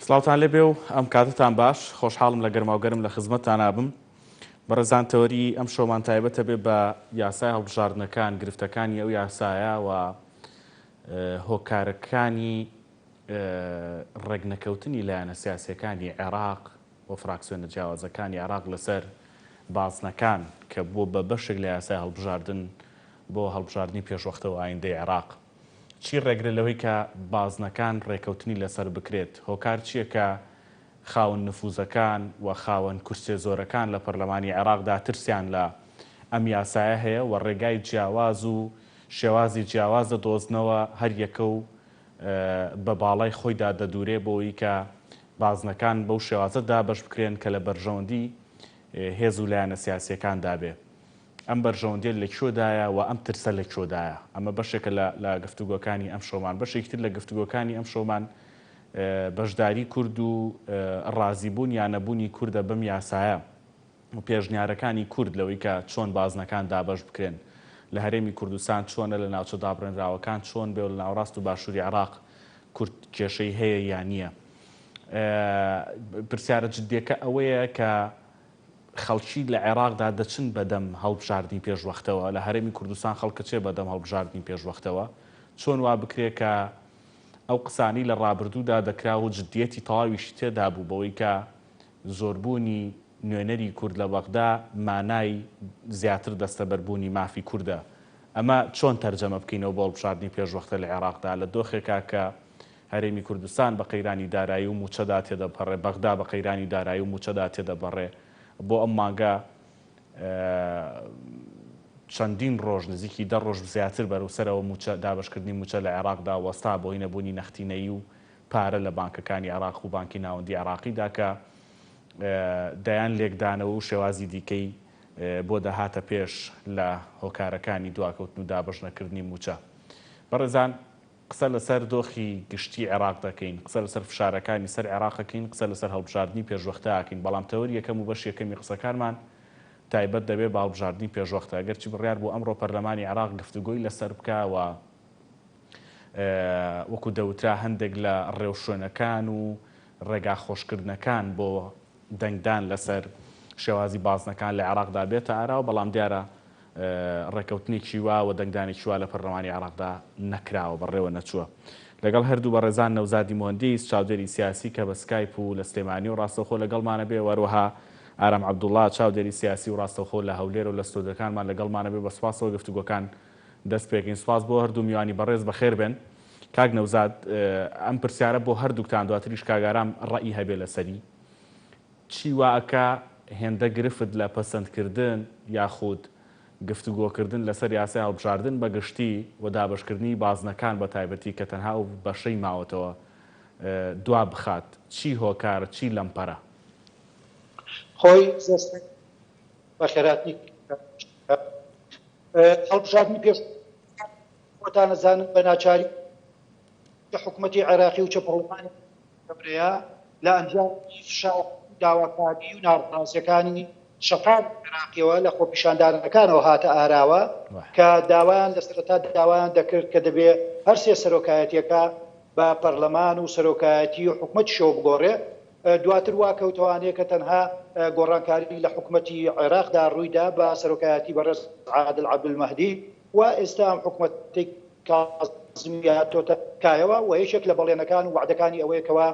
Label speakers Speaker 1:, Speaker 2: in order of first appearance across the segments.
Speaker 1: سڵاوتان لێبێ و ئەم کاتتان باش خۆشحاڵم لە گەرماوگەرم لە خزمەتتان نابم. بەڕێزان تەوەری ئەم شۆمان تایبەتە بێ بە یاسای هەڵبژاردنەکان گرفتەکانی ئەو یاسایە و هۆکارەکانی ڕێگنەکەوتنی لایەنە سیاسیەکانی عێراق بۆ فراکسیۆنە جیاوازەکانی عێراق لەسەر بازنەکان کە بۆ بە بەشێک لە یاسای هەڵبژاردن بۆ هەڵبژاردننی پێشوەختەوە ئایندەی عێراق. چی ڕێگرە لەوەی کە بازنەکان ڕێکەوتنی لەسەر بکرێت؟ هۆکار چییە کە خاوەن نفوزەکان و خاوەن کورسێ زۆرەکان لە پەرلەمانی عێراقدا ترسیان لە ئەم یاسایە هەیە و ڕێگای جیاواز و شێوازی جیاواز دەدۆزنەوە هەر یەکە و بە باڵای خۆیدا دەدورێ بۆی کە بازنەکان بەو شێوازەدا بەش بکرێن کە لە بەرژەوەندی هێز و لایەنە سیاسیەکان دابێ. ئەم بەرژەوەندی لە کۆدایە و ئەم ترسە لە کۆدایە. ئەمە بەشێکە لە گفتوگۆکانی ئەم شۆمان. بەشێکتر لە گفتوگۆکانی ئەم شۆمان بەشداری کورد و ڕازیبوون یان نەبوونی کوردە بەم یاسایە و پێشنیارەکانی کورد لەوەی کە چۆن بازنەکان دابەش بکرێن لە هەرێمی کوردستان چۆنە لە ناوچە دابڕێنراوەکان چۆن بێ و لە ناوڕاست و باشووری عێراق کورد کێشەی هەیە یان نییە. پرسیارە جددیەکە ئەوەیە کە خەڵکی لە عێراقدا دەچن بەدەم هەڵبژاردننی پێشوەختەوە لە هەرێمی کوردستان خەڵکە چێ بەدەم هەڵبژاردننی پێشوەختەوە چۆن وا بکرێت کە ئەو قسانی لە ڕابردوودا دەکرا و جددیەتی تەواویشی تێدا بوو بەوەی کە زۆربوونی نوێنەری کورد لە وەقدا مانای زیاتر دەستەبەربوونی مافی کووردە. ئەمە چۆن تەرجەمە بکەینەوە بۆ هەڵبژاردننی پێشوەختە لە عێراقدا لە دۆخێکا کە هەرێمی کوردستان بە قەیرانی دارایی و موچەدا تێدەپەڕێ، بەغدا بە قەیرانی دارایی و موچەدا تێدەبەڕێ. بۆ ئەم مانگە چەندین ڕۆژ نزیکی 10 ڕۆژ زیاتر بەرەوسەرەوە دابشکردنی موچە لە عێراقدا وەستا بۆی نەبوونی نەختینەیی و پارە لە بانکەکانی عێراق و بانکی ناوەندی عێراقیدا کە دەیان لێکدانەوە و شێوازی دیکەی بۆ دەهاتە پێش لە هۆکارەکانی دواکەوتن و دابشنەکردنی موچە. بەڕێزان قسە لەسەر دۆخی گشتی عێراق دەکەین، قسە لەسەر فشارەکانی سەر عێراقەکەین، قسە لەسەر هەڵبژاردننی پێشوەختەکەین، بەڵام تەوەری یەکەم و بەش یەکەمی قسەکانمان تایبەت دەبێ بە هەڵبژاردننی پێشوەختە. ئەگەرچی بڕیار بۆ ئەمڕۆ پەرلەمانی عێراق گفتوگۆی لەسەر بکەوە وەکو دەوترا هەندێک لە ڕێوشوێنەکان و ڕێگا خۆشکردنەکان بۆ دەنگدان لەسەر شێوازی بازنەکان لە عێراقدا بێتە ئاراوە، بەڵام دیارە ڕێکەوتنێکی وا و دەنگدانێکی وا لە پەرلەمانی عێراقدا نەکراوە، بەڕێوە نەچووە. لەگەڵ هەردوو بەڕێزان نەوزادی مۆندیس چاودێری سیاسی کە بە سکایپ و لە سلێمانی و ڕاستەوخۆ لەگەڵمانە بێ، وەروەها ئارام عەبدوڵڵا چاودێری سیاسی و ڕاستەوخۆ لە هەولێر و لە ستۆدیۆکانمان لەگەڵمانە بێ. بە سوپاسەوە گفتوگۆکان دەست پێکەین. سوپاس بۆ هەردوو میوانی بەڕێز بەخێر بێن. کاک نەوزاد، ئەم پرسیارە بۆ هەردووکتان دواتریش کاگارام ڕەئی هەبێ لەسەری چی واکە هێندە گرفت لە پەسەندکردن یاخود گفتوگۆکردن لەسەر یاسای هەڵبژاردن بەگشتی و دابشکردنی بازنەکان بە تایبەتی کە تەنها و بەشەی ماوەتەوە دوا بخات؟ چی هۆکار چی لەمپەرە؟
Speaker 2: خۆی بە خێراتنی هەڵبژاردننی پێش خۆتان نەزانن بە ناچاری حکوومەتی عێراقی و چەپەڵمانی گەورەیە لە ئەنجام فشار داواکاری و ناڕازیەکانی شەقام عێراقیەوە لە خۆپیشاندانەکانەوە هاتە ئاراوە کە داوایان لە سەرەتا داوایان دەکرد کە دەبێ هەر سێ سەرۆکایەتیەکە بە پەرلەمان و سەرۆکایەتی و حکوومەتیشەوە بگۆڕێ. دواتر وا کەوتوانەیە کە تەنها گۆڕانکاری لە حکوومەتی عێراقدا ڕوویدا بە سەرۆکایەتی بەڕێز عادل عەبدولمەهدی و ئێستا ئەم حکوومەتی کازمیاتۆتە کایەوە و یەکێک لە بەڵێنەکان و وعدەکانی ئەوەیەکەوە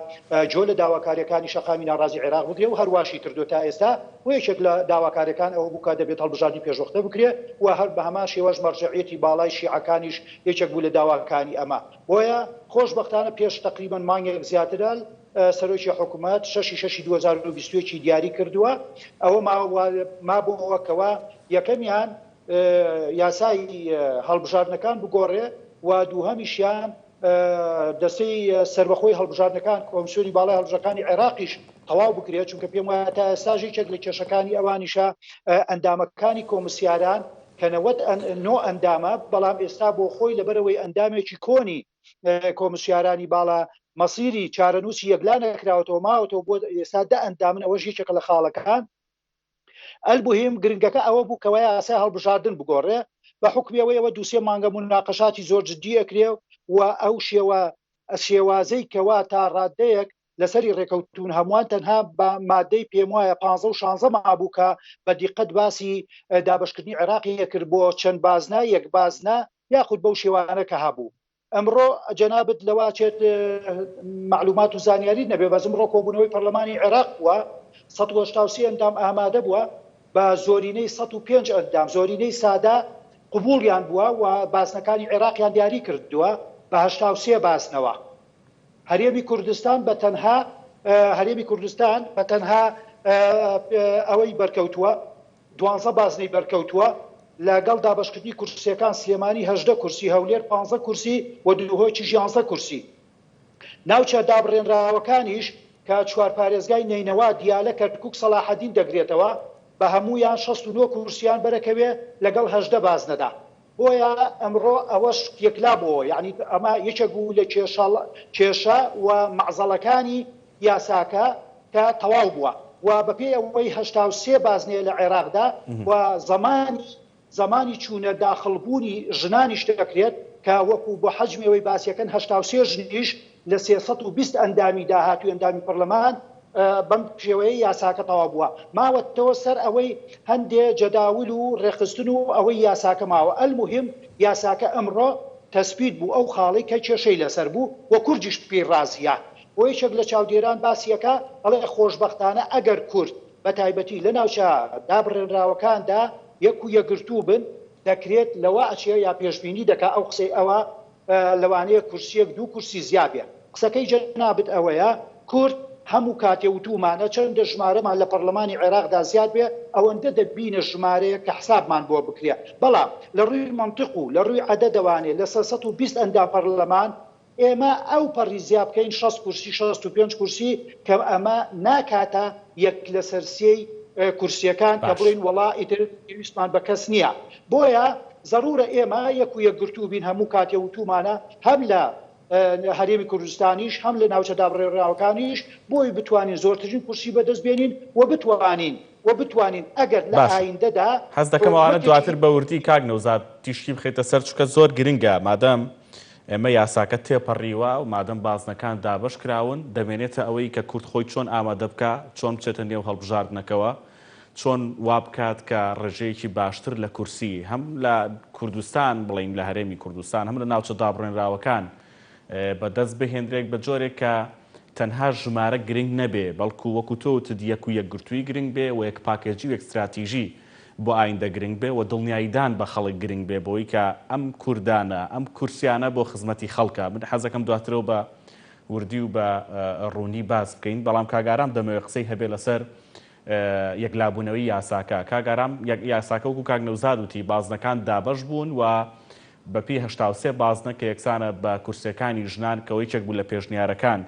Speaker 2: جۆ لە داواکاریەکانی شەقامی ناڕازی عێراق بکرێ و هەرواشی کردو تا ئێستا و یەکێک لە داواکاریەکان ئەوە بوو کە دەبێت هەڵبژاردننی پێشوەختە بکرێ و هەر بە هەمان شێوەش مەرجعیەتی باڵای شیعەکانیش یەکێک بوو لە داواکانی ئەمە. بۆیە خۆشبەختانە پێش تەقریبەن مانگێک زیاترە سەرۆکی حکوومەت 6/6/2021 دیاری کردووە. ئەوە ما بۆەوەکەوە یەکەمیان یاسای هەڵبژاردنەکان بگۆڕێ و دووهەمیشیان دەستەی سەربەخۆی هەڵبژاردنەکان کۆمسیۆنی باڵای هەڵبژەکانی عێراقیش تەواو بکرێت، چونکە پێم وایە تا ئێستاژی یەکێک لە کێشەکانی ئەوانیشە ئەندامەکانی کۆمسیاران کە 9 ئەندامە، بەڵام ئێستا بۆ خۆی لەبەرەوەی ئەندامێکی کۆنی کۆمسیارانی باڵا مەسیری چارەنووسی یەکلا نەکراوەتەوە ماوەتەوە بۆ ئێستا 10 ئەندامن. ئەوەش یەکێک لە خاڵەکان. ئەلموهیم گرنگەکە ئەوە بوو کەوە یاسای هەڵبژاردن بگۆڕێ بە حکمیەوەیەوە دووسێ مانگە مناقەشاتی زۆر جددی ئەکرێ و ئەو شێوازەی کەوا تا ڕادەیەک لەسەری ڕێکەوتون هەمووان تەنها بە مادەی پێم وایە 15 و 16 مابوو کە بە دیقەت باسی دابشکردنی عێراقی کرد بۆ چەند بازنە یەک بازنە یاخود بەو شێوانە کە هەبوو. ئەمڕۆ جەنابەت لەوا چێت معلومات و زانیاری نەبێ بەس ئەمڕۆ کۆبوونەوەی پەرلەمانی عێراق بووە 183 ئەندام ئامادە بووە بە زۆرینەی 105 ئەندام زۆرینەی سادا قبوڵیان بووە و باسنەکانی عێراقیان دیاری کردووە بە 83 باسنەوە. هەرێمی کوردستان بە تەنها ئەوەی بەرکەوتووە 12 بازنەی بەرکەوتووە لەگەڵ دابشکردنی کورسیەکان سلێمانی 18 کورسی هەولێر 15 کورسی و دوهۆکی 11 کورسی. ناوچە دابڕێنراوەکانیش کە چوار پارێزگای نینەوە دیالە کەرکووک سەلاحەدین دەگرێتەوە بە هەمویان 69 کورسیان بەرەکەوێ لەگەڵ 18 بازنەدا. بۆیە ئەمڕۆ ئەوەش یەکلا بووە یعنی ئەمە یەکێک بوو لە کێشە و مەعزەڵەکانی یاساکە کە تەواو بووە و بەپێی ئەوەی 83 بازنێ لە عێراقدا و زمانی چوونە داخڵبوونی ژنانیش دەکرێت کە وەکو بۆ حەجمەوەی باسیەکەن 83 ژنیش لە 320 ئەندامی داهاتوی ئەندامی پەرلەمان بەم شێوەیە یاساکە تەواو بووە. ماوەتەوە سەر ئەوەی هەندێ جەداول و ڕێخستن و ئەوەی یاساکە ماوە. ئەلموهیم یاساکە ئەمڕۆ تەسبیت بوو ئەو خاڵی کە کێشەی لەسەر بوو و کوردیش پێی ڕازیە. بۆ یەکێک لە چاودێران باسیەکە ئەڵێ خۆشبەختانە ئەگەر کورد بە تایبەتی لە ناوچە دابڕێنراوەکاندا یەک و یەکگرتوو بن دەکرێت لەوە ئەچێ یا پێشبینی دەکا ئەو قسەی ئەوە لەوانەیە کورسیەک دوو کورسی زیابێ. قسەکەی جەنابەت ئەوەیە کورد هەموو کاتێ وتومانە چەندە ژمارەمان لە پەرلەمانی عێراقدا زیاد بێ ئەوەندە دەبینە ژمارەیە کە حسابمان بۆ بکرێت. بەڵام لە ڕووی منطق و لە ڕووی عەدەدەوانێ لە 120 ئەندام پەرلەمان ئێمە ئەو پەڕی زیاد بکەین 60 کورسی 65 کورسی کە ئەمە ناکاتە یەک لەسەر سێی کورسیەکان کە بڵین وەڵا ئیتر پێویستمان بە کەس نییە. بۆیە ضرورە ئێمە یەک و یەکگرتوو بین هەموو کاتێ وتومانە هەم لە هەرێمی کوردستانیش هەم لە ناوچە دابڕێنراوەکانیش بۆی بتوانین زۆرترین کورسی بەدەست بێنین و بتوانین ئەگەر لە ئایندەدا
Speaker 1: حەز دەکەمەوانە دواتر بە وردی کاک نەوزاد تیشکی بخێتە سەر چکە زۆر گرنگە مادەم ئێمە یاساکە تێپەڕیوە و مادەم بازنەکان دابش کراون دەمێنێتە ئەوەی کە کورد خۆی چۆن ئامادە بکە چۆن بچێتە نێو هەڵبژاردنەکەوە چۆن وا بکات کە ڕێژەیەکی باشتر لە کورسی هەم لە کوردستان بڵین لە هەرێمی کوردستان هەم لە ناوچە دابڕێنراوەکان بەدەست بهێنرێک بە جۆرێک کە تەنها ژمارە گرنگ نەبێ بەڵکو وەکو تۆوتت یەک و یەکگرتووی گرنگ بێ و یەک پاکێجی و یەک استراتیژی بۆ ئایندە گرنگ بێ و دڵنیاییدان بە خەڵک گرنگ بێ بۆی کە ئەم کوردانە ئەم کورسیانە بۆ خزمەتی خەڵکە من حەزەکەم دواترەوە بە وردی و بە ڕوونی باز بکەین بەڵام کاگارام دەمەوێت قسەی هەبێ لەسەر یەکلابوونەوەی یاساکە کاگارام یاساکە وەکو کاک نەوزاد وتی بازنەکان دابەش بوون و بەپی 83 بازنە کە یەکسانە بە کورسەکانی ژنان کە یەکێک بوو لە پێشنیارەکان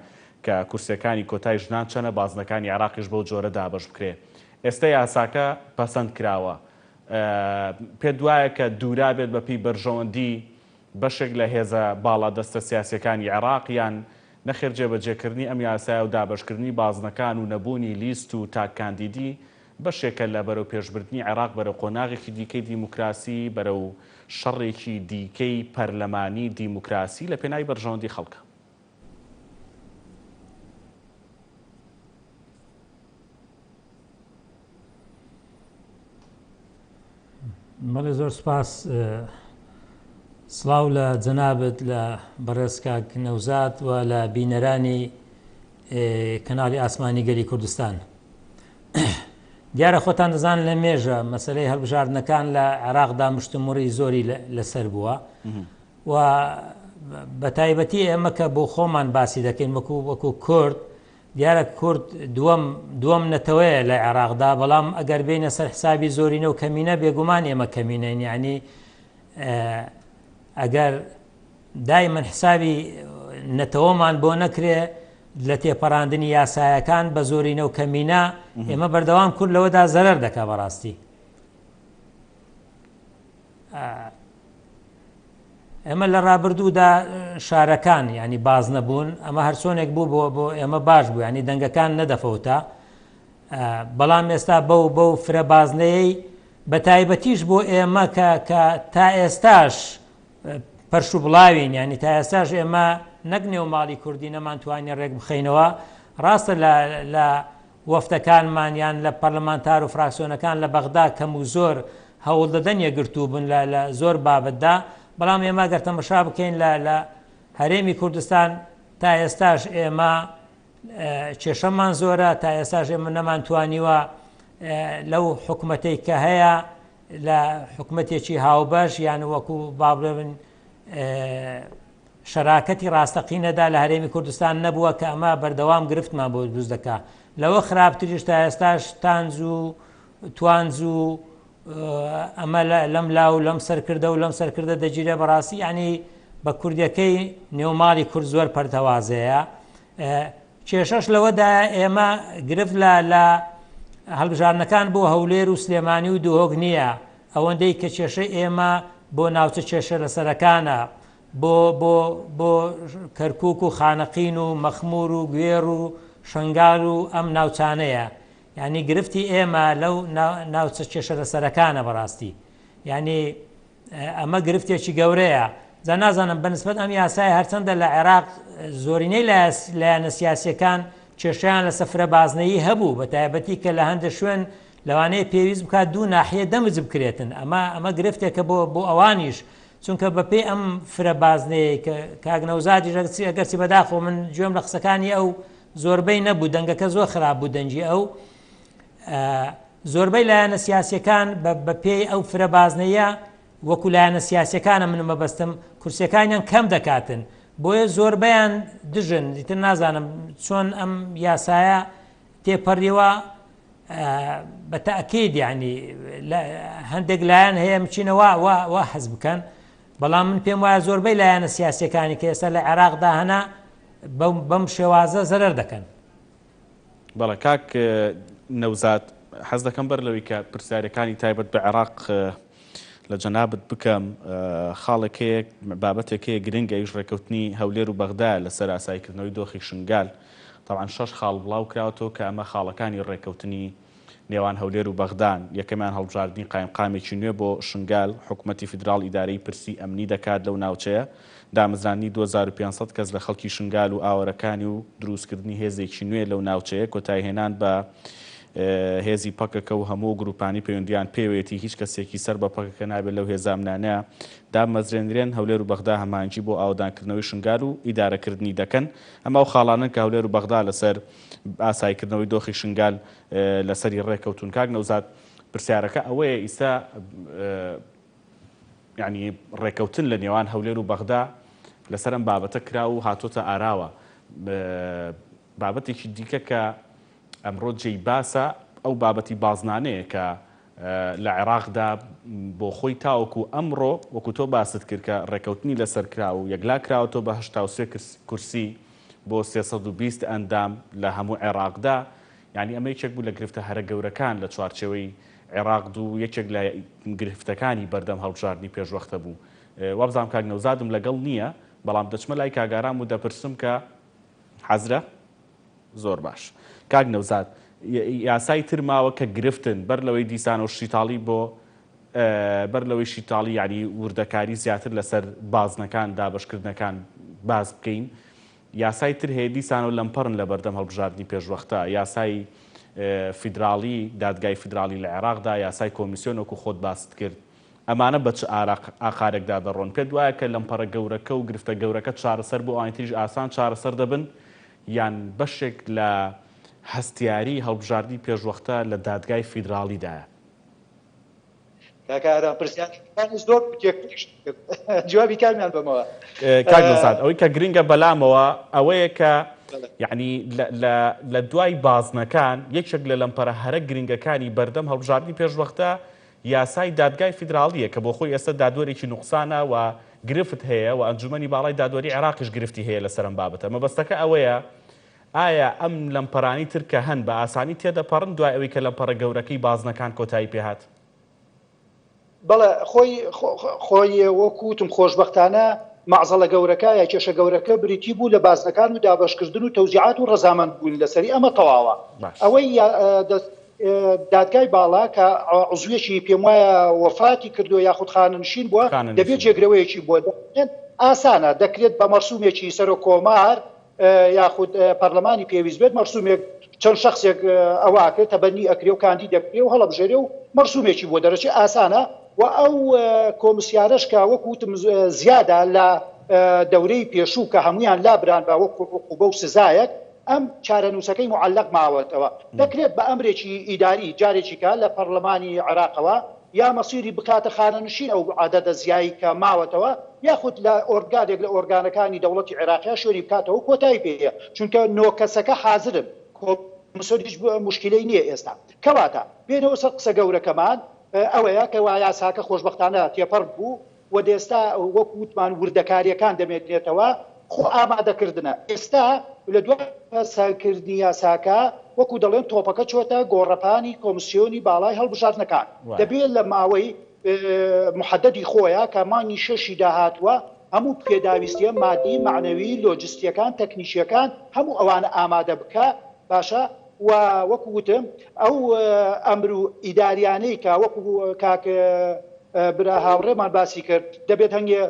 Speaker 1: کە کورسەکانی کۆتای ژنان چەنە بازنەکانی عێراقیش بەو جۆرە دابەش بکرێ. ئێستا یاساکە پەسەند کراوە پێ دوایە کە دوورا بێت بەپی بەرژەوەندی بەشێک لە هێزە باڵا دەستە سیاسیەکانی عێراق یان نەخێر جێبەجێکردنی ئەم یاسایە و دابەشکردنی بازنەکان و نەبوونی لیست و تاکاندیدی بەشێکە لە بەرەو پێشبردننی عێراق بەرەو قۆناغێکی دیکەی دیموکراسی بەرەو شەڕێکی دیکەی پەرلەمانی دیموکراسی لە پێناوی بەرژەوەندی خەڵکە.
Speaker 3: بەڵێ زۆر سپاس سڵاو لە جەنابەت لە بەڕێز کاک نەوزاد و لە بینەرانی کەناڵی ئاسمانی گەلی کوردستان. دیارە خۆتان دەزان لە مێژە مەسەلەی هەڵبژاردنەکان لە عێراقدا مشتموڕی زۆری لەسەر بووە و بە تایبەتی ئێمە کە بۆ خۆمان باسی دەکەین وەکو کورد دیارە کورد دووەم نەتەوەیە لە عێراقدا بەڵام ئەگەر بینە سەر حسابی زۆرینە و کەمینە بێگومان ئێمە کەمینەین یعنی ئەگەر دایمەن حسابی نەتەوەمان بۆ نەکرێ لە تێپەڕاندنی یاسایەکان بە زۆرینە و کەمینە ئێمە بەردەوام کورد لەوەدا زەرەر دەکا بەڕاستی. ئێمە لە ڕابردوودا شارەکان ینی باز نەبوون ئەمە هەرچۆنێک بوو بۆ ئێمە باش بوو ینی دەنگەکان نەدەفەوتە بەڵام ئێستا بەو فرە بازنەیەی بە تایبەتیش بۆ ئێمە کە تا ئێستاش پەرش و بڵاوین ینی تا ئێستاش ئێمە نەک نێو ماڵی کوردی نەمانتوانێت ڕێک بخەینەوە ڕاستە لە وەفتەکانمان یان لە پەرلەمانتار و فراکسیۆنەکان لە بەغدا کەم و زۆر هەوڵ دەدەن یەکگرتوو بن لە زۆر بابەتدا، بەڵام ئێمە گەر تەمەشا بکەین لە هەرێمی کوردستان تا ئێستاش ئێمە کێشەمان زۆرە، تا ئێستاش ئێمە نەمانتوانیوە لەو حکومەتەی کە هەیە لە حکومەتێکی هاوبەش یان وەکو بابڵێن شەراکەتی ڕاستەقینەدا لە هەرێمی کوردستان نەبووە کە ئەمە بەردەوام گرفتمان بۆ دروست دەکا. لەوە خراپتریش تا ئێستاش تانز و توانز و ئەمە لەم لا و لەم سەرکردە و لەم سەرکردە دەگیرە بەڕاستی ینی بە کوردیەکەی نێوماڵی کورد زۆر پەرتەوازەیە. کێشەش لەوەدا ئێمە گرفت لە هەڵبژارنەکان بۆ هەولێر و سلێمانی و دوهۆک نییە، ئەوەندەی کە کێشەی ئێمە بۆ ناوچە کێشە لەسەرەکانە، بۆ کەرکووک و خانەقین و مەخمور و گوێر و شنگال و ئەم ناوچانەیە. یعنی گرفتی ئێمە لەو ناوچە کێشە لەسەرەکانە بەڕاستی، یعنی ئەمە گرفتێکی گەورەیە. جا نازانم بەنسبەت ئەم یاسای هەرچەندە لە عێراق زۆرینەی لایەنە سیاسیەکان کێشەیان لە سەفرە بازنەیی هەبوو، بە تایبەتی کە لە هەندێک شوێن لەوانەیە پێویست بکات دوو ناحیە دەمج بکرێتن. ئەمە گرفتێکە بۆ ئەوانیش، چونکە بەپێی ئەم فرە بازنەیە کە کاگنەوزادی ئەگەرچی بەداخۆ من گوێم لە قسەکانی ئەو زۆربەی نەبوو، دەنگەکە زۆر خراپ بوو دەنجی ئەو زۆربەی لایەنە سیاسیەکان بەپێی ئەو فرە بازنەیە وەکو لایەنە سیاسیەکانە من مەبەستم کورسیەکانیان کەم دەکاتن، بۆیە زۆربەیان دژن. دیتر نازانم چۆن ئەم یاسایە تێپەڕیەوە بە تەئکید، یعنی هەندێک لایەن هەیە بچینەوە وا حەز بکەن، بەڵام من پێم وایە زۆربەی لایەنە سیاسیەکانی کە ئێستا لە عێراقدا هەنا بەم شێوازە زەرەر دەکەن.
Speaker 1: بەڵێ کاک نەوزاد، حەز دەکەم بەر لەوەی کە پرسیارەکانی تایبەت بە عێراق لە جەنابەت بکەم. خاڵێکەیەک بابەتێکەیە گرنگە ئیش ڕێکەوتنی هەولێر و بەغدا لەسەر ئاسایکردنەوەی دۆخی شنگال. طبعاً 6 خاڵ بڵاو کراوەتەوە کە ئەمە خاڵەکانی ڕێکەوتنی نێوان هەولێر و بەغدان. یەکەمیان هەڵبژاردننی قایمقامێکی نوێ بۆ شنگال، حکوومەتی فیدراڵ ئیدارەی پرسی ئەمنی دەکات لەو ناوچەیە، دامەزرانی 2500 کەس لە خەڵکی شنگال و ئاوەرەکانی و دروستکردنی هێزێکی نوێ لەو ناوچەیە، کۆتایهێنان بە هێزی پەکەکە و هەموو گروپانی پەیوەندیان پێوێتی هیچ کەسێکی سەر بە پەکەکە نابێت لەو هێزامنانەیە دامەزرێنرێن. هەولێر و بەغدا هەمانجی بۆ ئاودانکردنەوەی شنگال و ئیدارەکردنی دەکەن. ئەمە و خاڵانن کە هەولێر و بەغدا لەسەر ئاسایکردنەوەی دۆخی شنگال لەسەری ڕێکەوتون. کاک نەوزاد، پرسیارەکە ئەوەیە ئیستا یعنی ڕێکەوتن لە نێوان هەولێر و بەغدا لەسەر ئەم بابەتە کرا و هاتۆتە ئاراوە. بابەتێکی دیکە کە ئەمڕۆ جێی باسە ئەو بابەتی بازنانەیە کە لە عێراقدا بۆ خۆی تاوەکو ئەمڕۆ وەکو تۆ باست کرد کە ڕێکەوتنی لەسەر کرا و یەکلا کراوەتەوە بە 83 کورسی بۆ 320 ئەندام لە هەموو عێراقدا. یعنی ئەمە یەکێک بوو لە گرفتە هەرە گەورەکان لە چوارچێوەی عێراق و یەکێک لە گرفتەکانی بەردەم هەڵبژاردننی پێشوەختە بوو. وابزانام کاک نەوزادم لەگەڵ نییە، بەڵام دەچمە لای کاگاران و دەپرسم کە حەزرە زۆر باش. کاک نەوزاد، یاسای تر ماوە کە گرفتن بەر لەوەی دیسان و شیتاڵی بۆ بەر لەوەی شیتاڵی یعنی وردەکاری زیاتر لەسەر بازنەکان دابشکردنەکان باز بکەین. یاسای تر هەیە دیسان و لەمپەڕن لە بەردەم هەڵبژاردننی پێشوەختە، یاسای فیدراڵی دادگای فیدراڵی لە عێراقدا، یاسای کۆمیسیۆن وەکو خۆت باست کرد. ئەمانە بە چ ئاخارێکدا دەڕۆن؟ پێت وایە کە لەمپەڕە گەورەکە و گرفتە گەورەکە چارەسەر بۆ ئاینتریش ئاسان چارەسەر دەبن، یان بەشێک لە هەستیاری هەڵبژاردننی پێشوەختە لە دادگای فیدراڵیدایە؟
Speaker 2: کاکاران پرسیارەکان زۆر جوابی کامیان بمەوە.
Speaker 1: کاک نەوزاد، ئەوەی کە گرنگە بەلامەوە ئەوەیە کە یعنی لە دوای بازنەکان یەکێک لە لەمپەرە هەرە گرنگەکانی بەردەم هەڵبژاردننی پێشوەختە یاسای دادگای فیدراڵیە کە بۆ خۆی ئێستا دادوەرێکی نوقسانە و گرفت هەیە و ئەنجومەنی باڵای دادوەری عێراقیش گرفتی هەیە لەسەر ئەم بابەتە. مەبەستەکە ئەوەیە ئایا ئەم لەمپەرانی تر کە هەن بە ئاسانی تێدەپەڕن دوای ئەوەی کە لەمپەڕە گەورەکەی بازنەکان کۆتایی پێهات؟
Speaker 2: بەڵێ خۆی وەکوتم خۆشبەختانە مەعزەڵە گەورەکە یا کێشە گەورەکە بریتی بوو لە بازنەکان و دابشکردن و تەوزیعات و ڕەزامەند بوون لەسەری ئەمە تەواوە. ئەوەی دادگای باڵا کە عزوێکی پێم وایە وەفاتی کردو یاخود خانەنشین بووە دەبێت جێگرەوەیەکی بۆ دەکرێت ئاسانە، دەکرێت بە مەرسومێکی سەر و کۆمار یاخود پەرلەمانی پێویست بێت مەرسومێک چەند شخصێک ئەواکرێت تەبەنی ئەکرێ و کاندید دەکرێ و هەڵەبژێرێ و مەرسومێکی بۆ دەرەچێ ئاسانە و ئەو کۆمسیارەش کە وەکوتم زیادە لە دەورەی پێشوو کە هەمویان لابران بە وەکو و سزایەک ئەم چارەنووسەکەی معلق ماوەتەوە دەکرێت بە ئەمرێکی ئیداری جارێکی کە لە پەرلەمانی عێراقەوە یا مەسیری بکاتە خانەنشین ئەو عادەتە زیایی کە ماوەتەوە یاخود لە ئۆرگانێک لە ئۆرگانەکانی دەوڵەتی عێراقیا شوێنی بکاتەوە کۆتایی پێەیە چونکە نۆکەسەکە حازرن کۆمسیۆن هیچ مشکلەی نییە ئێستا کەواتە بێنەوە سەر قسە گەورەکەمان ئەوەیە کە وا یاساکە خۆشبەختانە تێپەڕ بوو و دێستا وەکو وتمان وردەکاریەکان دەمێنێتەوە خۆ ئامادەکردنە ئێستا لە دوای سەرکردنی یاساکە وەکو دەڵێن تۆپەکە چۆتە گۆڕەپانی کۆمسیۆنی باڵای هەڵبژاردنەکان دەبێت لە ماوەی محەدەدی خۆیە کە مانگی شەشی داهاتووە هەموو پێداویستیە مادی معنەوی لۆجستیەکان تەکنیشیەکان هەموو ئەوانە ئامادە بکە باشە و وەکو وتم ئەو ئەمر و ئیداریانەی کە وەکو کاک برا هاوڕێمان باسی کرد دەبێت هەنگێ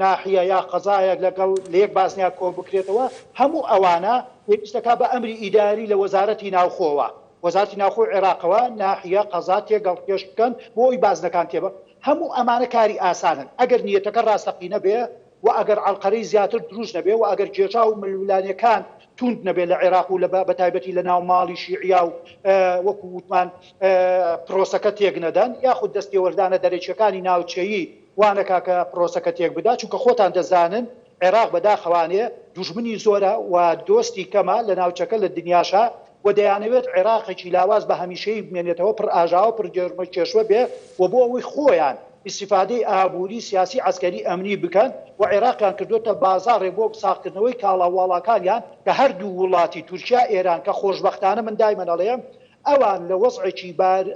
Speaker 2: ناحیە یا قەزایەک لەگەڵ لە یەک باسنیا کۆ بکرێتەوە هەموو ئەوانە پێویستەکە بە ئەمری ئیداری لە وەزارەتی ناوخۆوە وەزارەتی ناوخۆی عێراقەوە ناحیە قەزا تێگەڵ پێش بکەن بۆی بازنەکان تێبە هەموو ئەمانە کاری ئاسانن ئەگەر نیەتەکە ڕاستەقینە بێ و ئەگەر عەڵقەرەی زیاتر دروست نەبێ و ئەگەر کێشا و ملولانیەکان توند نەبێت لە عێراق و لە بەتایبەتی لە ناو ماڵی شیعیا و وەکو وتمان پرۆسەکە تێک نەدەن یاخود دەستێوەردانە دەرەچیەکانی ناوچەیی وانەکا کە پرۆسەکە تێک بدا چونکە خۆتان دەزانن عێراق بەداخەوانێ دوژمنی زۆرە و دۆستی کەمە لە ناوچەکە لە دنیاشە و دەیانەوێت عێراقێکی لاواز بە هەمیشەی بمێنێتەوە پڕ ئاژاوە پڕ جێرمە کێشوە بێ و بۆ ئەوەی خۆیان استیفادەی ئابووری سیاسی عسکەری ئەمنی بکەن و عێراقیان کردوتە بازاڕێ بۆ ساختکردنەوەی کاڵاوڵاکانیان کە هەردوو وڵاتی تورکیا ئێران کە خۆشبەختانە من دایمە دەڵێم ئەوان لە وەزعێکی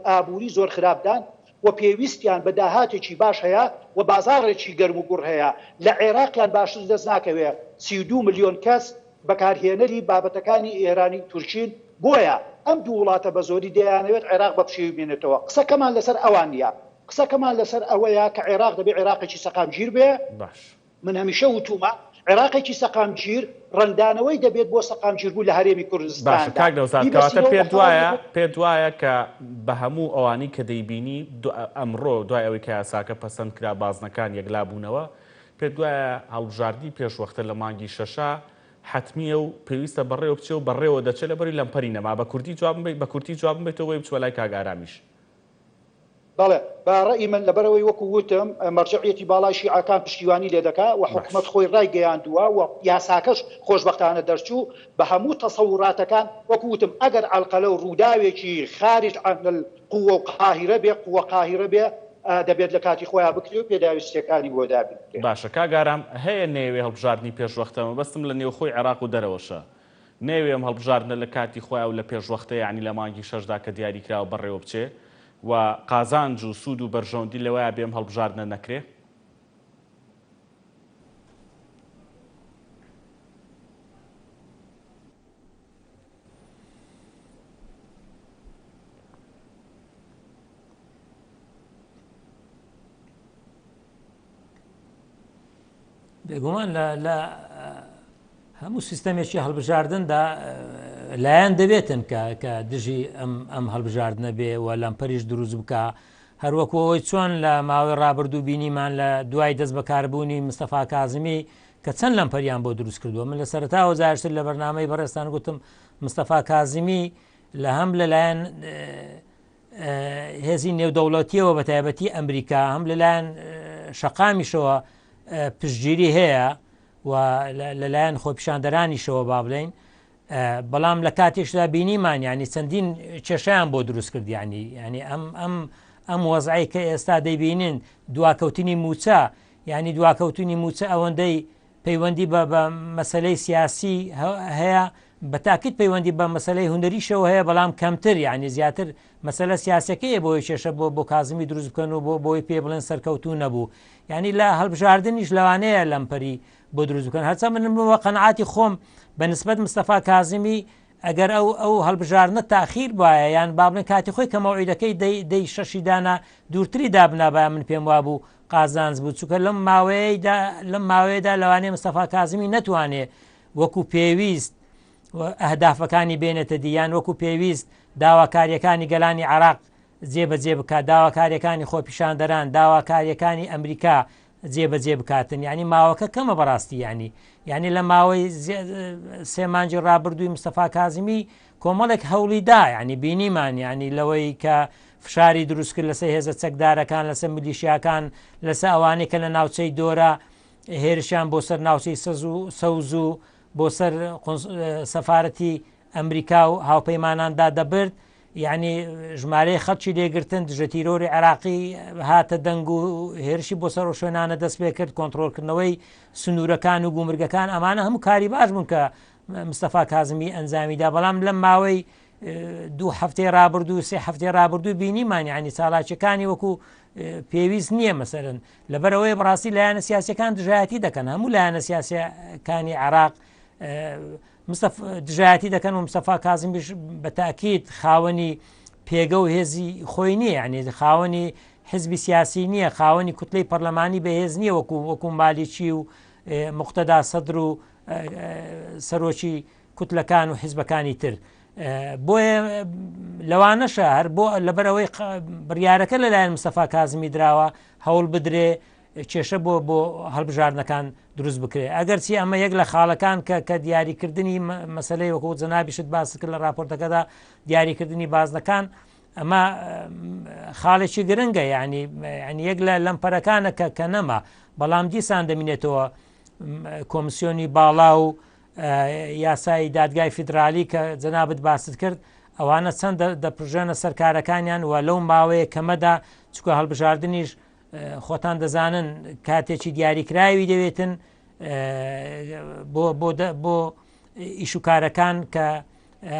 Speaker 2: ئابووری زۆر خراپدان و پێویستیان بە داهاتێکی باش هەیە و بازاڕێکی گەرم و گوڕ هەیە لە عێراقیان باشتر دەست ناکەوێت 32 ملیۆن کەس بەکارهێنەری بابەتەکانی ئێرانی تورکین بۆیە ئەم دوو وڵاتە بە زۆری دەیانەوێت عێراق بە پشێوی بێنێتەوە قسەکەمان لەسەر ئەوان نیە قسەکەمان لەسەر ئەوەیە کە عێراق دەبێت عێراقێکی سەقامگیر بێ من هەمیشە وتومە عێراقێکی سەقامگیر ڕەندانەوەی دەبێت بۆ سەقامگیربوو لە هەرێمی کوردستان
Speaker 1: پێت وایە کە بە هەموو ئەوانی کە دەیبینی ئەمڕۆ دوای ئەوەی کە یاساکە پەسەند کرا بازنەکان یەکلابوونەوە پێت وایە هەڵبژاردنی پێشوەختە لە مانگی شەشە حتمیە و پێویستە بەڕێوە بچێ و بەڕێوە دەچێت لەبەری لەمپەری نەما بە کورتی جواب بێتەوەی بچوە لای کاگارامیش
Speaker 2: بەڵێ باڕێی من لەبەرەوەی وەکو وتم مەرجعیەتی باڵای شیعەکان پشتیوانی لێ دەکا و حکومەت خۆی ڕای گەیاندووە و یاساکەش خۆشبەختانە دەرچوو بە هەموو تەسەوراتەکان وەکو وتم ئەگەر عەلقەلە و ڕووداوێکی خارج عن القووە و قاهرە بێ قووە قاهرە بێ دەبێت لە کاتی خۆیان بکرێت و پێداویستیەکانی بۆ دابین
Speaker 1: باشە کاگارام هەیە نێوێ هەڵبژاردننی پێشوەختەوە بەستم لە نێوخۆی عێراق و دەرەوەشە نێوێم هەڵبژاردنە لە کاتی خۆیان و لە پێشوەختە یعنی لە مانگی شەشدا کە دیاری کراوە بەڕێوە بچێ و قازانج و سوود و بەرژەوندی لەوەیە بێم هەڵبژاردنە نەکرێ
Speaker 3: بێگومان لە هەموو سیستەمێکی هەڵبژاردندا لایەن دەبێتن کە دژی ئەم هەڵبژاردنە بێ و لەمپەریش دروست بکە هەروەکەوەی چۆن لە ماوەی ڕابردوو بینیمان لە دوای دەست بەکاربوونی مستەفا کازمی کە چەند لەمپەریان بۆ دروست کردووە من لە سەرەتاوە جارشتر لە بەرنامەی بەڕێستان گوتم مستەفا کازمی لە هەم لەلایەن هێزی نێودەوڵەتیەوە بە تایبەتی ئەمریکا هەم لەلایەن شەقامیشەوە پشتگیری هەیە و لەلایەن خۆپیشاندەرانیشەوە با بڵێن بەڵام لە کاتێشدا بینیمان ینی چەندین کێشەیان بۆ دروست کرد ینی ئەم وەزعی کە ئێستا دەیبینن دواکەوتنی موچە ینی دواکەوتنی موچە ئەوەندەی پەیوەندی بە مەسەلەی سیاسی هەیە بە تاکید پەیوەندی بە مەسەلەی هونەریشەوە هەیە بەڵام کەمتر ینی زیاتر مەسەلە سیاسەکەیە بۆی کێشە بۆ کازمی دروست بکەن و بۆی پێ بڵێن سەرکەوتو نەبوو ینی لە هەڵبژاردنیش لەوانەیە لەمپەری بۆ دروست بکەن هەرچە منەوە قەنەعاتی خۆم بە نسبەت مستەفا کازمی ئەگەر ئەو هەڵبژاردنە تاخیر بایە یان با بڵێن کاتی خۆی کە مەوعیدەکەی دەی شەشی دانا دوورتری دابنابە من پێم وابوو قازانج بوو چونکە لەم ماوەیەدا لەوانەیە مستەفا کازمی نەتوانێت وەکو پێویست ئەهدافەکانی بێنێتە دییان وەکو پێویست داواکاریەکانی گەلانی عراق جێبەجێ بکات داواکاریەکانی خۆپیشاندەران داواکاریەکانی ئەمریکا جێبەجێ بکاتن ینی ماوەکە کەمە بەڕاستی ینی لە ماوەی سێمانجی ڕابردووی مستەفا کازمی کۆمەڵێک هەوڵیدا ینی بینیمان ینی لەوەی کە فشاری دروست کرد لەسەر هێزە چەکدارەکان لەسەر میلیشیاکان لەسەر ئەوانەی کە لە ناوچەی دۆرە هێرشیان بۆ سەر ناوچەی سەوز و بۆ سەر سەفارەتی ئەمریکا و هاوپەیماناندا دەبرد یعنی ژمارەی خەڵکی لێگرتن دژە تیرۆری عراقی هاتە دەنگ و هێرشی بۆ سەر شوێنانە دەست پێ کرد کۆنتڕۆلکردنەوەی سنوورەکان و گومرگەکان ئەمانە هەموو کاری باش بوون کە مستەفا کازمی ئەنجامیدا بەڵام لەم ماوەی 2 هەفتەی ڕابردوو 3 هەفتەی ڕابردوو بینیمان ینی چالاکیەکانی وەکو پێویست نییە مەسەرن لەبەرەوەی بەڕاستی لایەنە سیاسەکان دژایەتی دەکەن هەموو لایەنە سیاسەکانی عراق دژایەتی دەکەن و مستەفا کازمیش بە تاکید خاوەنی پێگە و هێزی خۆی نییە ینی خاوەنی حزبی سیاسی نییە خاوەنی کوتلەی پەرلەمانی بەهێز نییە وەکو مالیکی و مقتەدا سەدر و سەرۆکی کوتلەکان و حیزبەکانی تر بۆیە لەوانەشە هەر بۆ لەبەرەوەی بڕیارەکە لەلایەن مستەفا کازمی دراوە هەوڵ بدرێ کێشە بۆ هەڵبژاردنەکان دروست بکرێ ئەگەرچی ئەمە یەک لە خاڵەکان کە دیاریکردنی مەسلەی وەکو جەنابیشت باس کرد لە راپۆرتەکەدا دیاریکردنی بازنەکان ئەمە خاڵێکی گرنگە ینی یەک لە لەمپەرەکانە کە نەما بەڵام دیسان دەمینێتەوە کۆمسیۆنی باڵا و یاسای دادگای فیدرالی کە جەنابەت باست کرد ئەوانە چەند دەپژێنە سەرکارەکانیان و لەو ماوەیە کەمەدا چکە هەڵبژاردنیش خۆتان دەزانن کاتێکی دیاریکراوی دەوێتن بۆ ئیشوکارەکان کە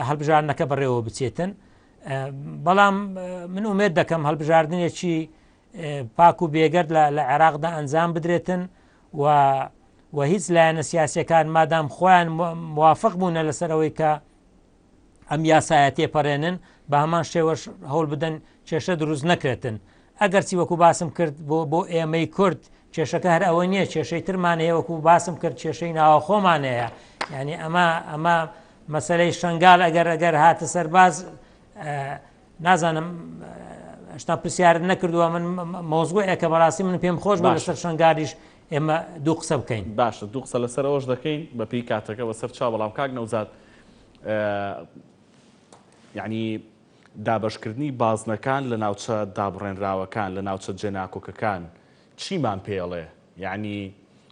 Speaker 3: هەڵبژاردنەکە بەڕێوە بچێتن بەڵام من ئومێد دەکەم هەڵبژاردنێکی پاک و بێگەرد لە عێراقدا ئەنجام بدرێتن و هیچ لایەنە سیاسیەکان مادام خۆیان موافق بوونە لەسەرەوەی کە ئەم یاسایە تێپەڕێنن بە هەمان شێوەش هەوڵ بدەن کێشە دروست نەکرێتن ئەگەرچی وەکو باسم کرد بۆ ئێمەی کورد کێشەکە هەر ئەوە نییە کێشەی ترمان هەیە وەکو باسم کرد کێشەی ناوەخۆمانەیە ینی ئەمە مەسەلەی شنگال ئەگەر هاتە سەرباز نازانم هێشتا پرسیارت نەکردووە من مۆزگوعەیە کە بەڕاستی من پێم خۆش بۆ لەسەر شنگاریش ئێمە دوو قسە بکەین
Speaker 1: باشە دوو قسە لەسەر ئەوەش دەکەین بەپی کاتەکەەوە سەر چاو بەڵام کاک نەوزاد یعنی دابشکردنی بازنەکان لە ناوچە دابڕێنراوەکان لە ناوچە جێناکۆکەکان چیمان پێڵێ یعنی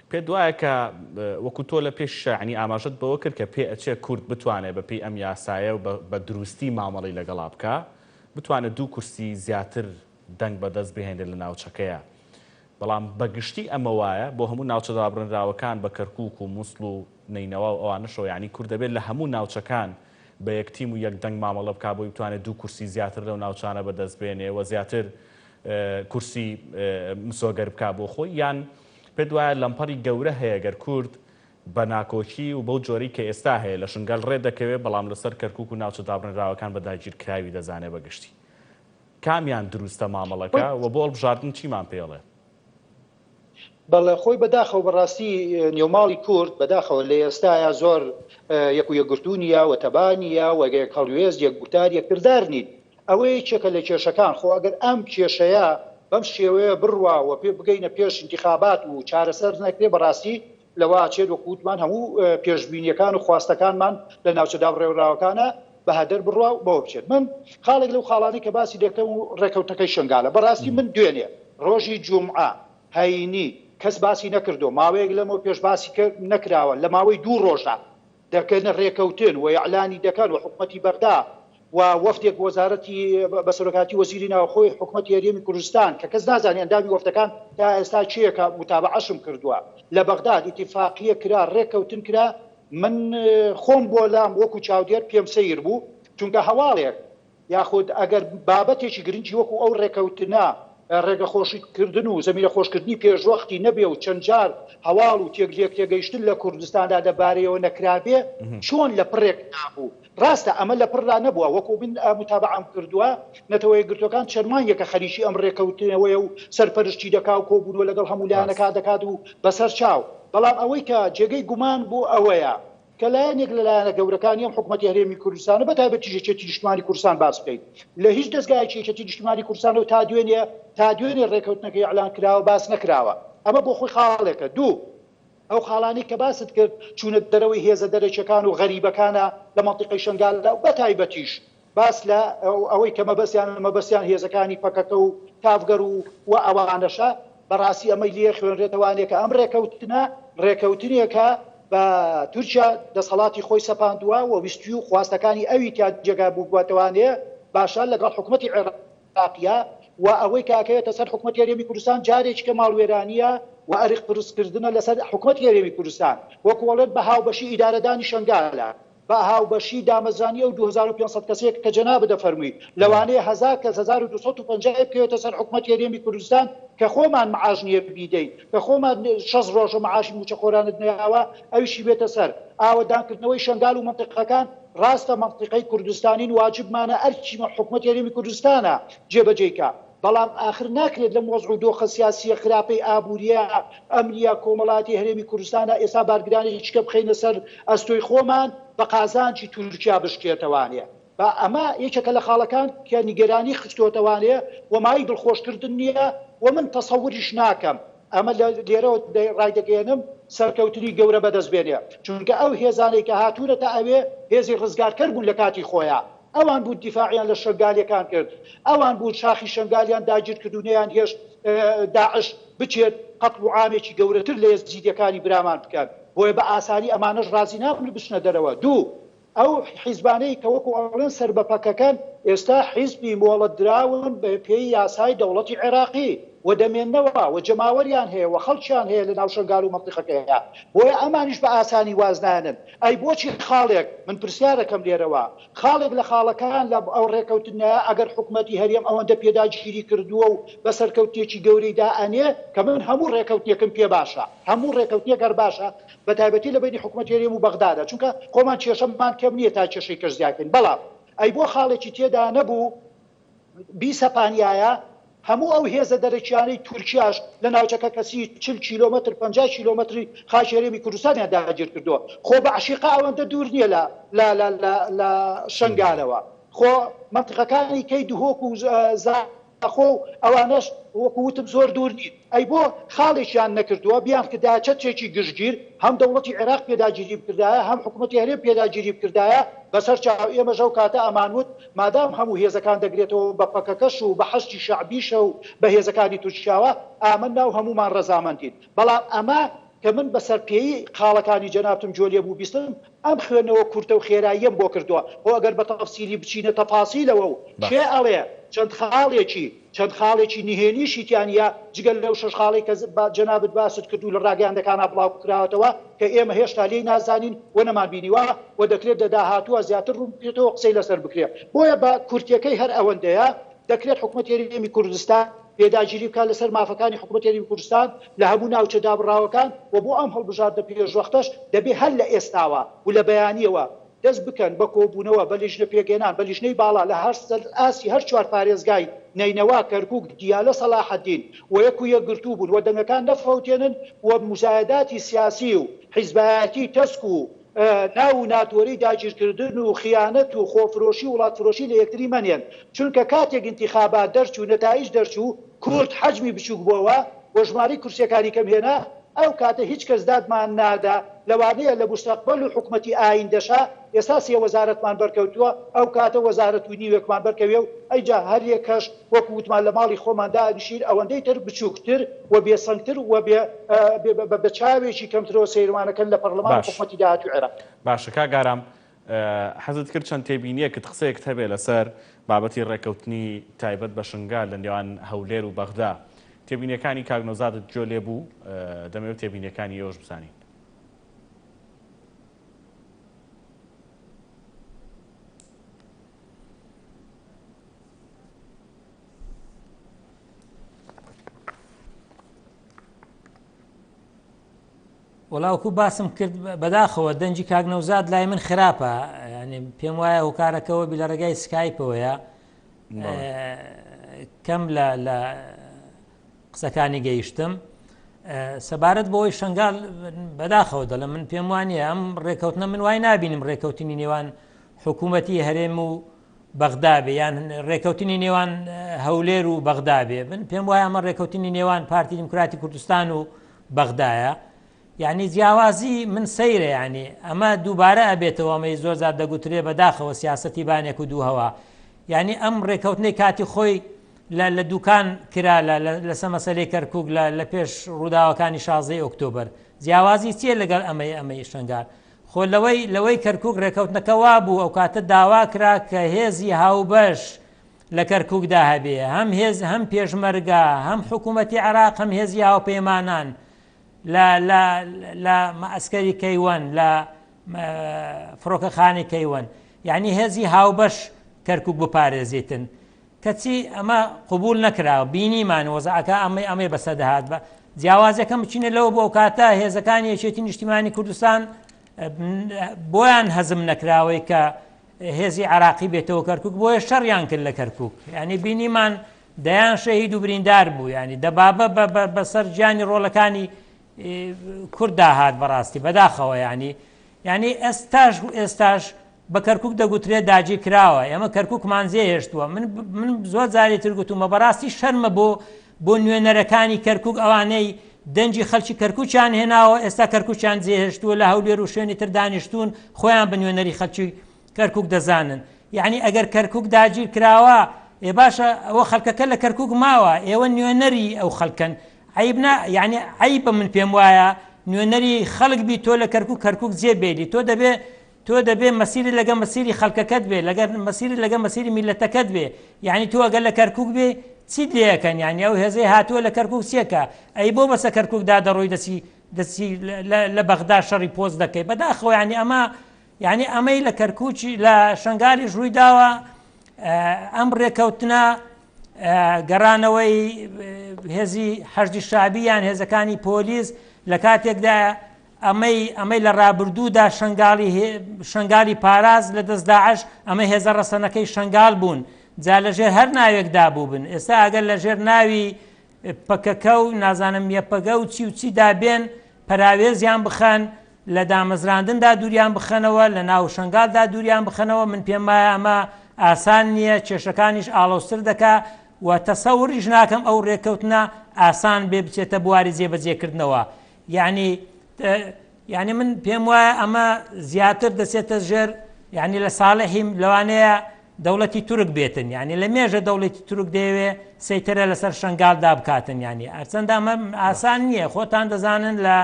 Speaker 1: پێ دوایە کە وەکو تۆ لە پێش ینی ئاماژت بەوە کرد کە پێ ئەچێ کورد بتوانێت بەپی ئەم یاسایە و بە دروستی مامەڵی لەگەڵا بکە بتوانێت 2 کورسی زیاتر دەنگ بەدەست بهێنێت لە ناوچەکەیە بەڵام بەگشتی ئەمە وایە بۆ هەموو ناوچە دابڕێنراوەکان بە کەرکووک و مووسڵ و نینەوە و ئەوانەشەوە یعنی کورد دەبێت لە هەموو ناوچەکان بە یەکتیم و یەک دەنگ مامەڵە بکا بۆی بتوانێت 2 کورسی زیاتر لەو ناوچانە بەدەست بێنێ و زیاتر کورسی مسۆگەر بکا بۆ خۆی یان پێ دوایە لەمپەری گەورە هەیە گەر کورد بە ناکۆکی و بەو جۆری کە ئێستا هەیە لە شنگەل ڕێ دەکەوێت بەڵام لەسەر کەرکووک و ناوچە دابڕێنراوەکان بەداگیر کراوی دەزانێت بەگشتی کامیان دروستە مامەڵەکە و بۆ هەڵبژاردن چیمان پێڵێ
Speaker 2: بەڵێ خۆی بەداخەوە بەڕاستی نێوماڵی کورد بەداخەوە لە ئێستاە زۆر یەک و یەکگرتوونیە و تەبانیە وەگەیەک هەڵوێز یەکگوتار یەکردار نین ئەوەی چێکە لە کێشەکان خۆ ئەگەر ئەم کێشەیە بەم شێوەیە بڕواوە پێ بگەینە پێش انتخابات و چارەسەر نەکرێ بەڕاستی لەوا چێت وەکووتمان هەموو پێشبینیەکان و خواستەکانمان لە ناوچە دابڕێوراوەکانە بەهادەر بڕوا و بەوە بچێت من خاڵێک لەو خاڵانی کە باسی دەکەم و ڕێکەوتەکەی شنگالە بەڕاستی من دوێنێ ڕۆژی جومعە هەینی کەس باسی نەکردو ماوەیەک لەمەوە پێش باسی نەکراوە لە ماوەی 2 ڕۆژە دەکەنە ڕێکەوتن و ئەعلانی دەکەن و حکومەتی بەغدا و وەفتێک وەزارەتی بەسەرۆکاتی وەزیری ناوخۆی حکومەتی هەرێمی کوردستان کە کەس نازانێ ئەندامی وەفتەکان تا ئێستا چیەکە متابعەشم کردووە لە بەغداد ئیتیفاقیە کرا ڕێکەوتن کرا من خۆم بۆ لام وەکو چاودێر پێم سەیر بوو چونکە هەواڵێک یاخود ئەگەر بابەتێکی گرنگی وەکو ئەو ڕێکەوتنە ڕێگە خۆشیکردن و زەمینە خۆشکردنی پێشوەختی نەبێ و چەند جار هەواڵ و تێگەیشتن لە کوردستاندا دەبارەیەوە نەکرابێ چۆن لە پڕێک نابوو ڕاستە ئەمە لە پڕدا نەبووە وەکو من متابعەم کردووە نەتەوەی گرتوەکان چەرمانیەکە خەریکی ئەم ڕێکەوتنەوەیە و سەرپەرشتی دەکا و کۆبوونەوە لەگەڵ هەموو لایەنەکە دەکات و بەسەر چاو بەڵام ئەوەی کە جێگەی گومان بۆ ئەوەیە کە لایەنێک لەلایەنە گەورەکانی ئەم حکوومەتی هەرێمی کوردستانە بەتایبەتی یەکێتی نیشتیمانی کوردستان باس بکەین لە هیچ دەستگایەکی یەکێتی نیشتیمانی کوردستانەوە تا دوێنێ ڕێکەوتنەکەی ئەعلان کراوە باس نەکراوە ئەمە بۆ خۆی خاڵێکە دوو ئەو خاڵانی کە باست کرد چوونە دەرەوەی هێزە دەرەچەکان و غەریبەکانە لە مەنتیقەی شنگالدا و بەتایبەتیش باس لە ئەوەی کە مەبەستیان هێزەکانی پەکەکە و تافگەر و ئەوانەشە بەڕاستی ئەمەی لێ خوێنرێتەوانێکە ئەم ڕێکەوتنێکە بە تورکیا دەسەڵاتی خۆی سەپاندووە و ویستی و خواستەکانی ئەوی تیا جێگا بوو بواتەوانەیە باشە لەگەڵ حکوومەتی عێراقیە و ئەوەی کاکەوێتە سەر حکوومەتی هەرێمی کوردستان جارێککە ماڵوێرانیە و ئەریق پرسکردنە لەسەر حکوومەتی هەرێمی کوردستان وەکوڵێت بە هاوبەشی ئیدارەدانی شنگالە بە هاوبەشی دامەزرانی ئەو 2500 کەسێک کە جەناب دەفەرمووی لەوانەیە 1000 کەس 1250 بکەوێتە سەر حکوومەتی هەرێمی کوردستان کە خۆمان معاش نییە بیدەین کە خۆمان 6 ڕۆژە معاشی موچەخۆرانت نەیاوە ئەویشی بێتە سەر ئاوەدانکردنەوەی شنگال و منتیقەکان ڕاستە منتیقەی کوردستانین واجبمانە ئەرچی حکوومەتی هەرێمی کوردستانە جێبەجێکە بەڵام آخر ناکرێت لە مۆزع و دۆخە سیاسیە خراپەی ئابووریە ئەمنیە کۆمەڵاتی هەرێمی کوردستانە ئێستا بارگرانی چکە بخەینە سەر ئەستۆی خۆمان بە قازانجی تورکیا بشکێتەوانێ بە ئەمە یەکێکە لە خاڵەکان کە نیگەرانی خستۆتەوانێ ومای دڵخۆشکردن نییە و من تەسەوریش ناکەم ئەمە لێرەوە ڕایدەگەێنم سەرکەوتنی گەورە بەدەستبێنێ چونکە ئەو هێزانەی کە هاتوونەتە ئەوێ هێزی ڕزگارکەر بوون لە کاتی خۆیان ئەوان بوو دیفاعیان لە شنگالیەکان کرد ئەوان بوو شاخی شنگالیان داگیر کردونیان هێشت داعش بچێت قەتڵ و عامێکی گەورەتر لە یەزیدیەکانی برامان بکەن بۆیە بە ئاسانی ئەمانەش ڕازی نابن بچنە دەرەوە دوو ئەو حیزبانەی کە وەکو ئەڵێن سەربەپەکەکەن ئێستا حیزبی مۆڵەت دراون بە پێی یاسای دەوڵەتی عێراقی و دەمێننەوە و جەماوەریان هەیە و خەڵکیان هەیە لە ناو شنگال و مەنتیقەکەیە بۆیە ئەمانیش بە ئاسانی وازنانن ئەی بۆچی خاڵێک من پرسیارەکەم لێرەوە خاڵێک لە خاڵەکان لە ئەو ڕێکەوتنەیە ئەگەر حکوومەتی هەرێم ئەوەندە پێداگیری کردووە و بە سەرکەوتێکی گەورەیدا ئەنێ کە من هەموو ڕێکەوتێکم پێ باشە هەموو ڕێکەوتێکەر باشە بە تایبەتی لە بینی حکوومەتی هەرێم و بەغدادە چونکە خۆمان کێشەمان کەم نییە تا کێشەی کەشزیاکەین بەڵام ئەی بۆ خاڵێکی تێدا نەبوو بیسەپانیایە هەموو ئەو هێزە دەرەکیانەی تورکیاش لە ناوچەکە کەسی 40 کیلۆمەتر 50 کیلۆمەتری خاکی هەرێمی کوردستانیان داگیر کردووە خۆ بە عشیقا ئەوەندە دوور نییە لە شنگالەوە خۆ منتیقەکانی کەی دوهۆک و زاخۆ ئەوانەش وەکو وتم زۆر دوور نیت ئەی بۆ خاڵێکیان نەکردووە بیان کردایە چەتێکی گشتگیر هەم دەوڵەتی عێراق پێداگیری بکردایە هەم حکوومەتی هەرێم پێداگیری بکردایە بەسەر چاو ئێمەژە و کاتە ئەمانوت مادام هەموو هێزەکان دەگرێتەوە بە پەکەکەش و بە حەشتی شعبیشە و بە هێزەکانی تورکیاوە ئامن ناو هەمومان ڕەزامەندین بەڵام ئەمە کە من بەسەرپێی خاڵەکانی جەنابتم جۆلێ بوو بیستم ئەم خوێنەوە کورتە و خێراییەم بۆ کردووە بۆ ئەگەر بە تەفسیری بچینە تەفاسیلەوە و کێ ئەڵێ چەند خاڵێکی نهێنیشی تیانە جگەل لەو شش خاڵی کە جەنابەت باست کردو لە ڕاگەیاندەکانە بڵاو کراوەتەوە کە ئێمە هێشتا لێی نازانین و نەمان بینیوە و دەکرێت داهاتووە زیاتر ڕوون بێتەوە قسەی لەسەر بکرێت بۆیە بە کورتەکەی هەر ئەوەندەیە دەکرێت حکوومەتی هەرێمی کوردستان پێداگیری بکات لەسەر مافەکانی حکوومەتی هەرێمی کوردستان لە هەموو ناوچە دابڕاوەکان و بۆ ئەم هەڵبژاردە پێشوەختەش دەبێ هەر لە ئێستاوە و لە بەیانیەوە دەست بکەن بە کۆبوونەوە بە لیژنە پێگەێنان بە لیژنەی باڵا لە هەر ئاسی هەر چوار پارێزگای نینەوە کەرکووک دیالە سەلاحەدین و یەک و یەک گرتوو بوون و دەنگەکان نەفەوتێنن و مزایداتی سیاسی و حیزبایەتی تەسک و ناو ناتۆری داگیرکردن و خیانەت و خۆفرۆشی و وڵاتفرۆشی لە یەکتری منێن چونکە کاتێک انتخابات دەرچوو نەتایج دەرچوو کورد حەجمی بچووک بووەوە و ژماری کورسیەکانی کەم هێنا ئەو کاتە هیچ کەس دادمان نادا لەوانەیە لە مستەقبەل و حکوومەتی ئایندەشە ئێستا سێ وەزارەتمان بەرکەوتووە ئەو کاتە وەزارەت و نیوێکمان بەرکەوێ و ئەیجا هەر یەکەش وەکو وتمان لە ماڵی خۆماندا ئەنشین ئەوەندەی تر بچووکتر و بێسەنگتر و بە چاوێکی کەمترەوە سەیروانەکەن لە پەرلەمان حکوومەتی داهاتوو عێراق.
Speaker 1: باشە کاگارام حەزت کرد چەند تێبینیەکت قسەیەک هەبێ لەسەر بابەتی ڕێکەوتنی تایبەت بە شنگال لە نێوان هەولێر و بەغدا تێبینیەکانی کاگنۆزادت جۆ لێ بوو دەمەوێت تێبینیەکانی ئێوەش بزانین.
Speaker 3: وەڵاوکو باسم کرد بەداخەوە دەنجی کاگنەوزاد لای من خراپە ینی پێم وایە هۆکارەکەەوە بی لە ڕێگای سکایپەوەیە کەم لە قسەکانی گەیشتم سەبارەت بۆەوەی شنگال بەداخەوە دەڵێ من پێم وانە ئەم ڕێکەوتنە من وای نبینم ڕێکەوتنی نێوان حکوومەتی هەرێم و بەغدابێ یان ڕێکەوتنی نێوان هەولێر و بەغدابێ من پێم وایە ئەمە ڕێکەوتنی نێوان پارتی دیموکراتی کوردستان و بەغدایە یعنی جیاوازی من سەیرە یعنی ئەمە دووبارە ئەبێتەوە ئەمەی زۆر زار دەگوترێ بەداخەوە سیاسەتی بانێک و دووهەوە یعنی ئەم ڕێکەوتنەی کاتی خۆی لە دوکان کرا لەسەر مەسەلەی کەرکووک لە پێش ڕووداوەکانی 16 ئۆکتۆبر جیاوازی چیە لەگەڵ ئەمەی شنگار خۆ لەوەی کەرکووک ڕێکەوتنەکە وا بوو ئەو کاتە داوا کرا کە هێزی هاوبەش لە کەرکووکدا هەبێ هەم هێز هەم پێشمەرگە هەم حکوومەتی عێراق هەم هێزی هاوپەیمانان لە ئەسکەری کەیوان لە فڕۆکەخانی کەیوان یعنی هێزی هاوبەش کەرکووک بپارێزێتن کەچی ئەمە قبول نەکراوە بینیمان وەزعەکە ئەمەی بەسەدەهات بە جیاوازەکەم بچینە لەوە بۆ ئەو کاتە هێزەکانی یەکێتی نیشتیمانی کوردستان بۆیان هەزم نەکراوەی کە هێزی عراقی بێتەوە کەرکووک بۆیە شەڕیان کرد لە کەرکووک ینی بینیمان دەیان شەهید و بریندار بوو ینی دەبابە بەسەر گیانی ڕۆڵەکانی کووردا هات بەڕاستی بەداخەوە ینی ئێستاش بە کەرکووک دەگوترێت داگیر کراوە ئێمە کەرکووکمان زێهێشتووە من زۆر جاری تر گوتومە بەڕاستی شەرمە بۆ نوێنەرەکانی کەرکووک ئەوانەی دەنجی خەڵکی کەرکووچیان هێناوە ئێستا کەرکووچیان جێهێشتووە لە هەولێر و شوێنی تر دانیشتون خۆیان بە نوێنەری خەڵکی کەرکووک دەزانن یعنی ئەگەر کەرکووک داگیر کراوە ێ باشە ئەوە خەڵکەکە لە کەرکووک ماوە ئێوە نوێنەری ئەو خەڵکن عیبنا یعنی عیبە من پێم وایە نوێنەری خەڵک بی تۆ لە کەرکووک جێبێری تۆ دەبێ مەسیری لەگە مەسیری خەڵکەکەت بێ لەگەر مەسیری لەگە مەسیری میلەتەکەت بێ یعنی تۆ ئەگەر لە کەرکووک بێ چیت لێەکەن یعنی ئەو هێزەی هاتووە لە کەرکووک چیەکە ئەی بۆ بەسە کەرکووکدا دەڕۆی دەچی لە بەغدا شەڕی پۆست دەکەی بەداخەوە ینی ئەمەی لە کەرکووکی لە شنگاریش ڕووی داوە ئەم ڕێکەوتنە گەڕانەوەی هێزی حەشدی شابی یان هێزەکانی پۆلیس لە کاتێکدا ئەمەی لە ڕابردوودا شنگالی پاراز لە دەستداعش ئەمە هێزە ڕەسەنەکەی شنگال بوون جا لەژێر هەر ناوێکدا بوو بن ئێستا ئەگەر لەژێر ناوی پەکەکە و نازانم یەپەگە و چیدا بێن پەراوێزیان بخەن لە دامەزراندندا دووریان بخەنەوە لە ناو شنگالدا دووریان بخەنەوە من پێم وایە ئەمە ئاسان نییە کێشەکانیش ئاڵۆستر دەکا و تەسەوریش ناکەم ئەو ڕێکەوتنە ئاسان بێ بچێتە بواری جێبەجێکردنەوە یعنی من پێم وایە ئەمە زیاتر دەچێتە ژێر یعنی لە ساڵحی لەوانەیە دەوڵەتی تورک بێتن یعنی لە مێژە دەوڵەتی تورک دەیەوێ سەیترە لەسەر شنگالدا بکاتن ینی ئەرچەندە ئەمە ئاسان نییە خۆتان دەزانن لە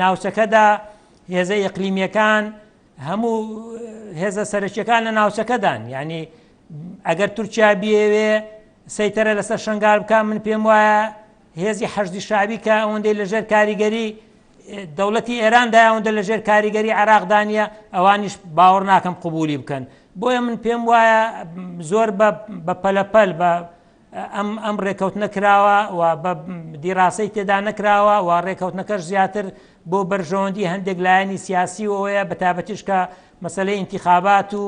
Speaker 3: ناوچەکەدا هێزە ئیقلیمیەکان هەموو هێزە سەرچیەکان لە ناوچەکەدان ینی ئەگەر تورکیا بیەوێ سەیترە لەسەر شنگال بکە من پێم وایە هێزی حەشدی شابی کە ئەوەندەی لەژێر کاریگەری دەوڵەتی ئێراندا ئەوەندە لەژێر کاریگەری عێراقدانە ئەوانیش باوەڕ ناکەم قبولی بکەن بۆیە من پێم وایە زۆر بە پەلەپەل بە ئەم ڕێکەوت نەکراوە و بە دیڕاستەی تێدا نەکراوە و ڕێکەوتنەکەش زیاتر بۆ بەرژەوەندی هەندێک لایەنی سیاسی ئەوەیە بەتابەتیش کە مەسەلەی انتیخابات و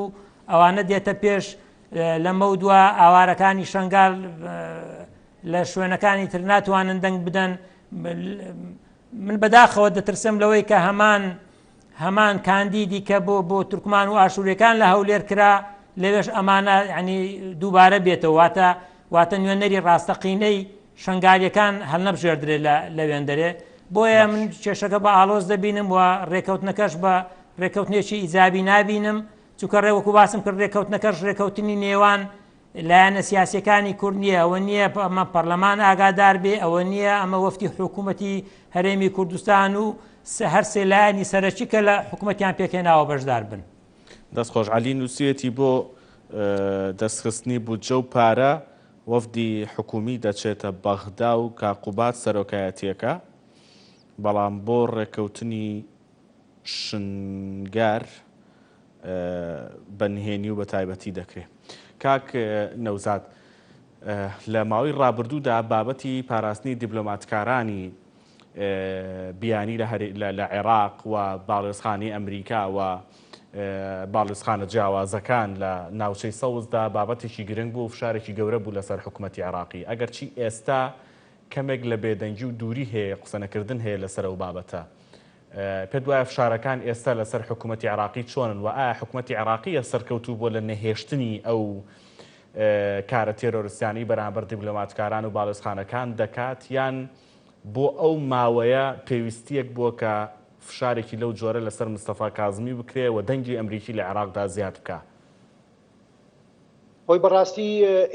Speaker 3: ئەوانە دێتە پێش لەمە دووە ئاوارەکانی شنگال لە شوێنەکانی تر ناتوانن دەنگ بدەن من بەداخەوە دەترسم لەوەی کە هەمان کاندیدی کە بۆ تورکمان و ئاشوورەکان لە هەولێر کرا لەوێش ئەمانە ینی دووبارە بێتەوە واتە نوێنەری ڕاستەقینەی شنگالیەکان هەڵ نەبژێردرێت لە وێندەرێ بۆیە من کێشەکە بە ئاڵۆز دەبینم و ڕێکەوتنەکەش بە ڕێکەوتنێکی ئیجابی نابینم چونکە ڕێوەکو باسم کرد ڕێکەوتنەکەش ڕێکەوتنی نێوان لایەنە سیاسەکانی کورد نییە ئەوە نییە ئەمە پەرلەمان ئاگادار بێ ئەوە نییە ئەمە وەفتی حکوومەتی هەرێمی کوردستان و هەر سێ لایەنی سەرەکی کە لە حکوومەتیان پێکێناوە بەشدار بن
Speaker 1: دەستخۆش عەلی نووسێتی بۆ دەستخستنی بودجە و پارە وەفدی حکومی دەچێتە بەغدا و کاقوبات سەرۆکایەتیەکە بەڵام بۆ ڕێکەوتنی شنگار بەنهێنی و بە تایبەتی دەکرێت کاک نەوزاد لە ماوەی ڕابردوودا بابەتی پاراستنی دیبلۆماتکارانی بیانی لە عێراق و باڵێزخانی ئەمریکا و باڵێزخانە جیاوازەکان لە ناوچەی سەوزدا بابەتێکی گرنگ بوو و فشارێکی گەورە بوو لەسەر حکوومەتی عێراقی ئەگەرچی ئێستا کەمێک لە بێدەنگی و دووری هەیە قسەنەکردن هەیە لەسەر ئەو بابەتە پێت وایە فشارەکان ئێستا لەسەر حکوومەتی عراقی چۆنن و ئایا حکوومەتی عراقیە سەرکەوتوو بۆ لە نەهێشتنی ئەو کارە تێرۆریستیانی بەرامبەر دیبلۆماتکاران و باڵێزخانەکان دەکات یان بۆ ئەو ماوەیە پێویستیەک بووە کە فشارێکی لەو جۆرە لەسەر مستەفا کازمی بکرێ و دەنگی ئەمریکی لە عێراقدا زیاد بکە؟
Speaker 2: خۆی بەڕاستی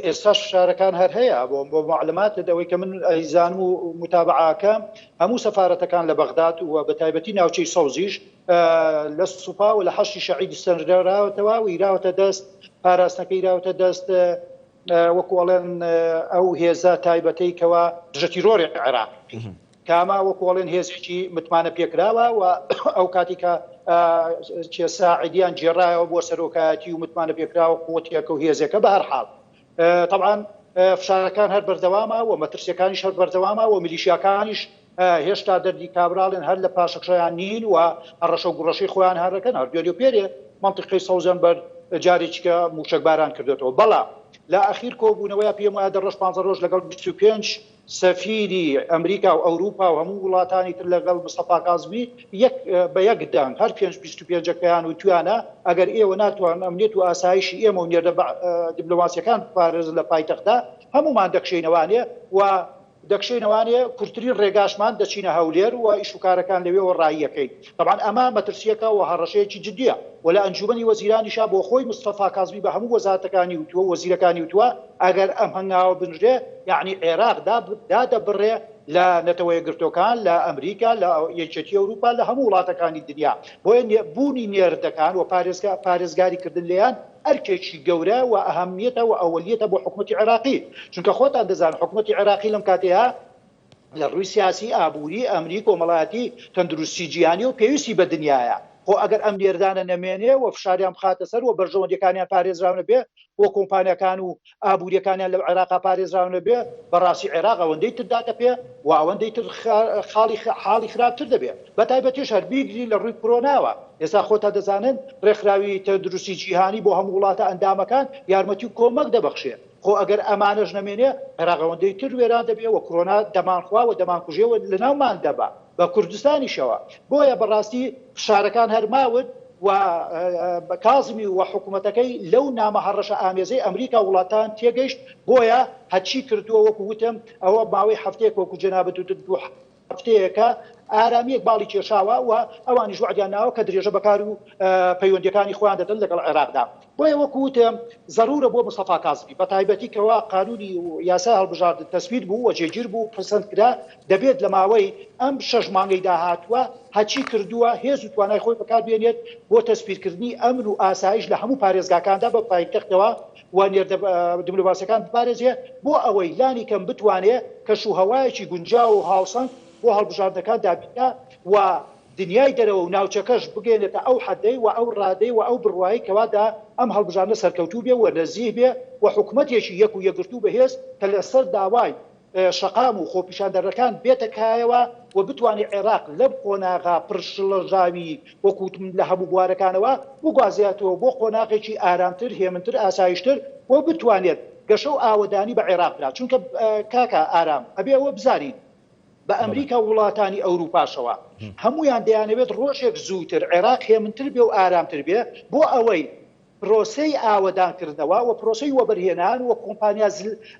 Speaker 2: ئێستاش فشارەکان هەر هەیە بۆ معلوماتت ئەوەی کە من ئەیزانم و متابعاکە هەموو سەفارەتەکان لە بەغداد و بە تایبەتی ناوچەی سەوزیش لە سوپا و لە حەشتی شەعید سەنجراوەتەوە و ئیراوەتە دەست پاراستنەکە ئیراوەتە دەست وەکو ئەڵێن ئەو هێزە تایبەتەی کەوا دژە تیرۆری عێراقی کاما وەکو ئەڵێن هێزێکی متمانە پێکراوە و ئەو کاتی کە ساعیدیان جێڕایەوە بۆ سەرۆکایەتی و متمانە پێکراوە قووەتێکە و هێزێکە بە هەر حاڵ طبعاً فشارەکان هەر بەردەوامە و مەترسیەکانیش هەر بەردەوامە و میلیشیاکانیش هێشتا دەردی کابراڵێن هەر لە پاشەکشەیان نین و هەڕەشە و گوڕەشەی خۆیان هەرەکەن هەردوێنێ و پێرێ منطقەی سەوزەمبەر جارێکیکە موشکباران کردێتەوە بەڵام لە ئەخیر کۆبوونەوەی پێم وایە 15 ڕۆژ لەگەڵ 25 سەفیری ئەمریکا و ئەوروپا و هەموو وڵاتانی تر لەگەڵ مستەفا کازمی بە یەک دەنگ هەر 25 و توانە ئەگەر ئێوە ناتوان ئەمنیەت و ئاسایشی ئێمە و نێردە دیبلۆماسیەکان پارێز لە پایتەختدا هەمومان دەکشینەوانێ و دەکشینەوانێ کورتترین ڕێگاشمان دەچینە هەولێر و ئیشوکارەکان لەوێەوە ڕایەکەی طبعاً ئەمە مەترسیەکە و هەڕەشەیەکی جدیە و لە ئەنجومەنی وەزیرانیشا بۆ خۆی مستەفا کازمی بە هەموو وەزارەتەکانی وتووە وەزیرەکانی وتووە ئەگەر ئەم هەنگاوە بنرێ یعنی عێراق دادەبڕێ لە نەتەوەی گرتوەکان لە ئەمریکا لە یەکێتی ئەوروپا لە هەموو وڵاتەکانی دنیا بۆیە بوونی نێردەکان و پارێزگاریکردن لێیان ئەرکێکی گەورە و ئەهەمیەتە و ئەوەلیەتە بۆ حکوومەتی عێراقی چونکە خۆتان دەزانن حکوومەتی عێراقی لەم کاتەیە لە ڕووی سیاسی ئابووری ئەمریک و کۆمەڵایەتی تەندروستی جیهانی و پێویستی بە دنیاە خۆ ئەگەر ئەم لێردانە نەمێنێ و فشاریان بخاتە سەر و بەرژەوەندەکانیان پارێزراونە بێ بۆ کۆمپانیەکان و ئابوووریەکانیان لە عێراقا پارێزراونە بێ بەڕاستی عێراق ئەوەندەی تر داتە پێ و ئەوەندەی تر حاڵی خراپتر دەبێت بە تایبەتیش هەر بیگری لە ڕووی کۆرۆناوە ئێستا خۆتا دەزانن ڕێکخراوی تەندروستی جیهانی بۆ هەموو وڵاتە ئەندامەکان یارمەتی و کۆمەک دەبەخشێت خۆ ئەگەر ئەمانەش نەمێنێ عێراق ئەوەندەی تر وێران دەبێ و کۆرۆنا دەمانخوا و دەمانکوژێەوە لە ناومان دەبا بە کوردستانیشەوە بۆیە بەڕاستی فشارەکان هەرماون و کازمی و حکوومەتەکەی لەو نامە هەڕەشە ئامێزەی ئەمریکا وڵاتان تێگەیشت بۆیە هەچی کردووە وەکو وتم ئەوە ماوەی هەفتەیەک وەکو جەنابەت دوو هەفتەیەکە ئارامیەک باڵی کێشاوە و ئەوانی ژوعدیان ناوە کە درێژە بەکار و پەیوەندیەکانی خۆیان دەدەن لەگەڵ عێراقدا بۆیە وەکو وتم ضرورە بۆ مستەفا کازمی بە تایبەتی کەوا قانونی و یاسا هەڵبژاردن تەسبیت بوو و جێگیر بوو پرسەندکرا دەبێت لە ماوەی ئەم 6 مانگەی داهاتووە هەچی کردووە هێز و توانای خۆی بەکار بێنێت بۆ تەسبیرکردنی ئەمن و ئاسایش لە هەموو پارێزگاکاندا بە پایتەختەوە و نێردە دیبلۆماسیەکان بپارێزێ بۆ ئەوەی لانی کەم بتوانێت کەشوهەوایەکی گونجاو و هاوسەنگ بۆ هەڵبژاردنەکان دابینە و دنیای دەرەوە و ناوچەکەش بگەێنێتە ئەو حەدەی و ئەو ڕادەی و ئەو بڕوایی کەوادا ئەم هەڵبژاردنە سەرکەوتوو بێ و نەزیه بێ و حکوومەتێکی یەک و یەکگرتوو بەهێز کە لەسەر داوای شەقام و خۆپیشاندەرەکان بێتە کایەوە و بتوانێت عێراق لەم قۆناغا پرشڵەژاوی وەکوتم لە هەموو بوارەکانەوە بگوازێتەوە بۆ قۆناغێکی ئارامتر هێمنتر ئاسایشتر و بتوانێت گەشە و ئاوەدانی بە عێراق بکات چونکە کاکە ئارام ئەبێ ئەوە بزانین بە ئەمریکا وڵاتانی ئەوروپاشەوە هەمویان دەیانەوێت ڕۆژێک زووتر عێراق هێمنتر بێ و ئارامتر بێ بۆ ئەوەی پرۆسەی ئاوەدانکردنەوە و پرۆسەی وەبەرهێنان و کۆمپانیا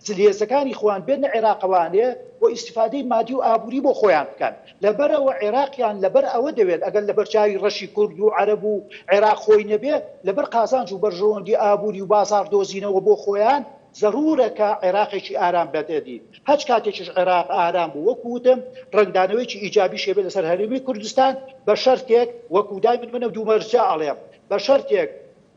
Speaker 2: زلێزەکانی خۆیان بێنە عێراقەوانێ و ئیسیفادەی مادی و ئابووری بۆ خۆیان بکەن لەبەرەوە عێراقیان لەبەر ئەوە دەوێت ئەگەر لەبەر چاوی ڕەشی کورد و عەرەب و عێراق خۆی نەبێ لەبەر قازانج و بەرژەوەندی ئابووری و بازار دۆزینەوە بۆ خۆیان ضرورە کە عێراقێکی ئارام بەدەدی هەچ کاتێکیش عێراق ئارام بوو وەکوتم ڕنگدانەوەیکی ئیجابی شێبێت لەسەر هەرێمی کوردستان بە شەرتێک وەکو دای منە دوومەرجە ئەڵێم بە شەرتێک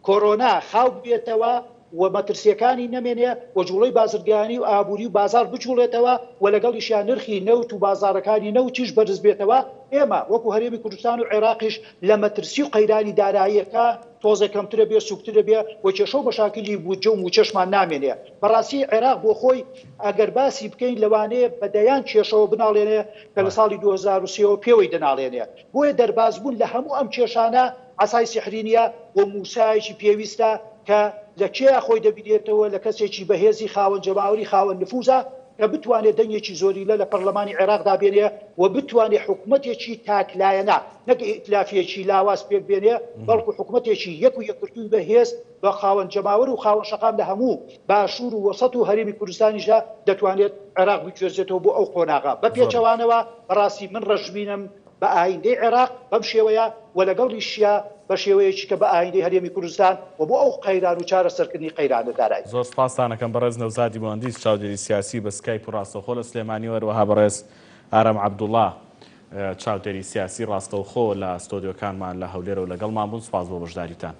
Speaker 2: کۆرۆنا خاو بێتەوە و مەترسیەکانی نەمێنێ و جوڵەی بازرگانی و ئابووری و بازار بچوڵێتەوە و لەگەڵیشیان نرخی نەوت و بازارەکانی نەوتیش بەرز بێتەوە ئێمە وەکو هەرێمی کوردستان و عێراقیش لە مەترسی و قەیرانی داراییەکە تۆزە کەمترە بێ سوکترە بێ و کێشە و بەشاکلی بودجە و موچەشمان نامێنێ بەڕاستی عێراق بۆ خۆی ئەگەر باسی بکەین لەوانەیە بەدەیان کێشەوە بناڵێنێ کە لە ساڵی 2023 پێوەی دەناڵێنێ بۆیە دەربازبوون لە هەموو ئەم کێشانە عەسای سیحرینیە و موسایەکی پێویستە کە لە کێ خۆی دەبیدێتەوە لە کەسێکی بەهێزی خاوەن جەماوەری خاوەن نفوزە کە بتوانێت دەنگێکی زۆری لە پەرلەمانی عێراقدا بێنێ و بتوانێت حکوومەتێکی تاکلایەنە نەک ئیتلافیەکی لاواز پێک بێنێ بەڵکو حکوومەتێکی یەک و یەکگرتووی بەهێز بە خاوەن جەماوەر و خاوەن شەقام لە هەموو باشوور و وەسەط و هەرێمی کوردستانیشدا دەتوانێت عێراق بکوێزێتەوە بۆ ئەو قۆناغا بە پێچەوانەوە بەڕاستی من ڕەشبینم بە ئایندەی عێراق بەم شێوەیە و لەگەڵیشیە بە شێوەیەکی کە بە ئایندەی هەرێمی کوردستان و بۆ ئەو قەیران و چارەسەرکردنی قەیرانە دارایی.
Speaker 1: زۆر سپاسانەکەم بەڕێز نەوزادی مهندس چاودێری سیاسی بە سکایپ و ڕاستەوخۆ لە سلێمانی وەروەها بەڕێز ئارەم عەبدوڵڵا چاودێری سیاسی ڕاستەوخۆ لە ستۆدیۆکانمان لە هەولێرە و لەگەڵمان بوون. سپاس بۆ بەشداریتان.